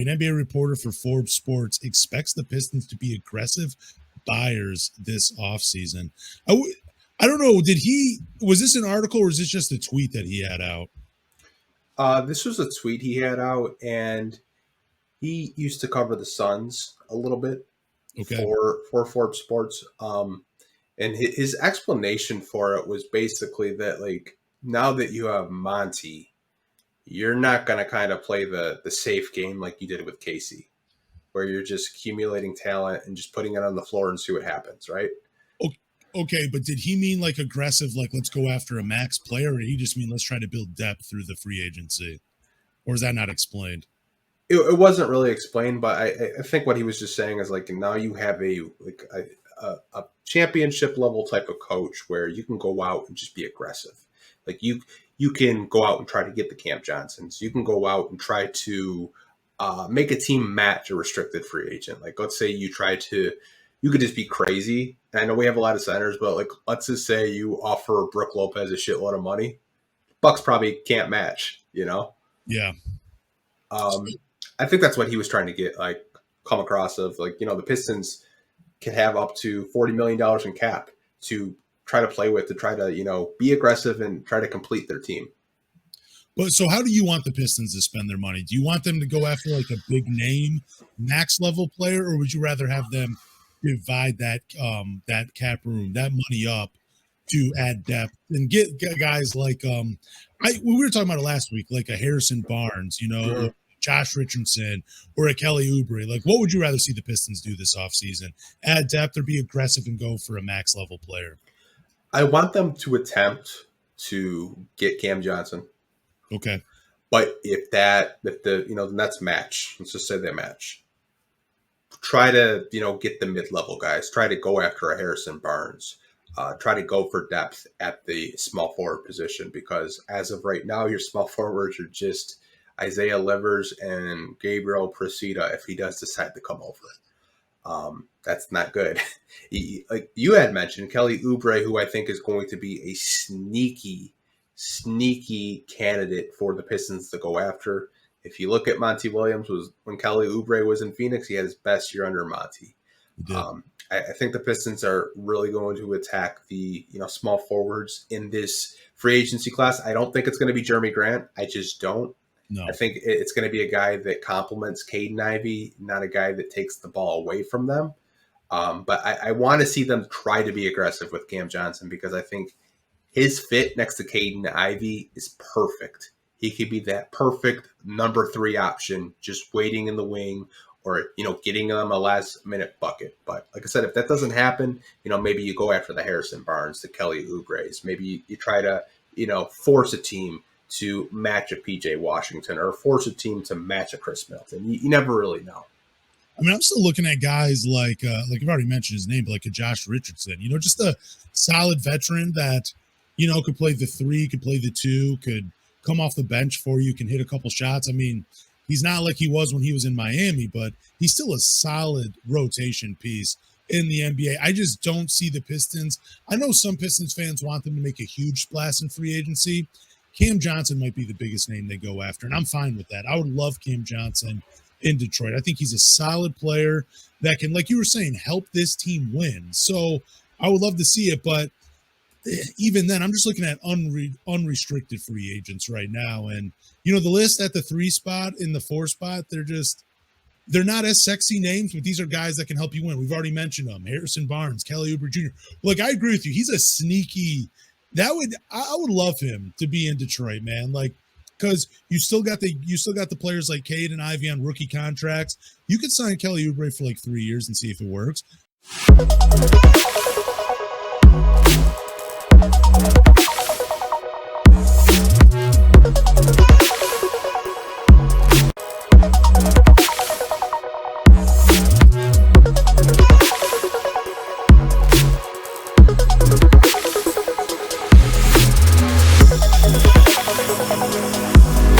An NBA reporter for Forbes Sports expects the Pistons to be aggressive buyers this offseason. I don't know. Was this an article or is this just a tweet that he had out? This was a tweet he had out, and he used to cover the Suns a little bit for Forbes Sports. And his explanation for it was basically that, like, now that you have Monty, you're not going to kind of play the safe game like you did with Casey, where you're just accumulating talent and just putting it on the floor and see what happens, right? Okay, but did he mean like aggressive, like let's go after a max player, or did he just mean let's try to build depth through the free agency? Or is that not explained? It wasn't really explained, but I think what he was just saying is, like, now you have a championship level type of coach where you can go out and just be aggressive. Like you can go out and try to get the Cam Johnsons. You can go out and try to make a team match a restricted free agent. Like, let's say you could just be crazy. And I know we have a lot of centers, but like, let's just say you offer Brook Lopez a shitload of money. Bucks probably can't match, you know? Yeah. I think that's what he was trying to come across of, like, you know, the Pistons can have up to $40 million in cap to try to play with, to try to, you know, be aggressive and try to complete their team. But so how do you want the Pistons to spend their money? Do you want them to go after like a big name max level player, or would you rather have them divide that cap room, that money up to add depth and get guys like we were talking about it last week, like a Harrison Barnes, you know, Mm-hmm. Josh Richardson, or a Kelly Oubre? Like, what would you rather see the Pistons do this offseason? Add depth or be aggressive and go for a max level player? I want them to attempt to get Cam Johnson. Okay. But if the Nets match, let's just say they match, try to, you know, get the mid-level guys. Try to go after a Harrison Barnes. Try to go for depth at the small forward position, because as of right now, your small forwards are just Isaiah Livers and Gabriel Procida if he does decide to come over. That's not good. Like you had mentioned, Kelly Oubre, who I think is going to be a sneaky candidate for the Pistons to go after. If you look at Monty Williams, when Kelly Oubre was in Phoenix, he had his best year under Monty. I think the Pistons are really going to attack the, you know, small forwards in this free agency class. I don't think it's going to be Jeremy Grant. I just don't. No. I think it's going to be a guy that complements Caden Ivey, not a guy that takes the ball away from them. But I want to see them try to be aggressive with Cam Johnson, because I think his fit next to Caden Ivey is perfect. He could be that perfect number 3 option, just waiting in the wing, or, you know, getting them a last minute bucket. But like I said, if that doesn't happen, you know, maybe you go after the Harrison Barnes, the Kelly Oubre's. Maybe you try to, you know, force a team to match a PJ Washington, or force a team to match a Chris Middleton. You never really know. I mean, I'm still looking at guys like I've already mentioned his name, but like a Josh Richardson, you know, just a solid veteran that, you know, could play the 3, could play the 2, could come off the bench for you, can hit a couple shots. I mean, he's not like he was when he was in Miami, but he's still a solid rotation piece in the NBA. I just don't see the Pistons. I know some Pistons fans want them to make a huge splash in free agency. Cam Johnson might be the biggest name they go after, and I'm fine with that. I would love Cam Johnson in Detroit. I think he's a solid player that can, like you were saying, help this team win. So I would love to see it, but even then, I'm just looking at unrestricted free agents right now. And, you know, the list at the 3 spot, in the 4 spot, they're not as sexy names, but these are guys that can help you win. We've already mentioned them: Harrison Barnes, Kelly Oubre Jr. Like, I agree with you. He's a sneaky. I would love him to be in Detroit, man. Like, because you still got the players like Cade and Ivy on rookie contracts. You could sign Kelly Oubre for like 3 years and see if it works.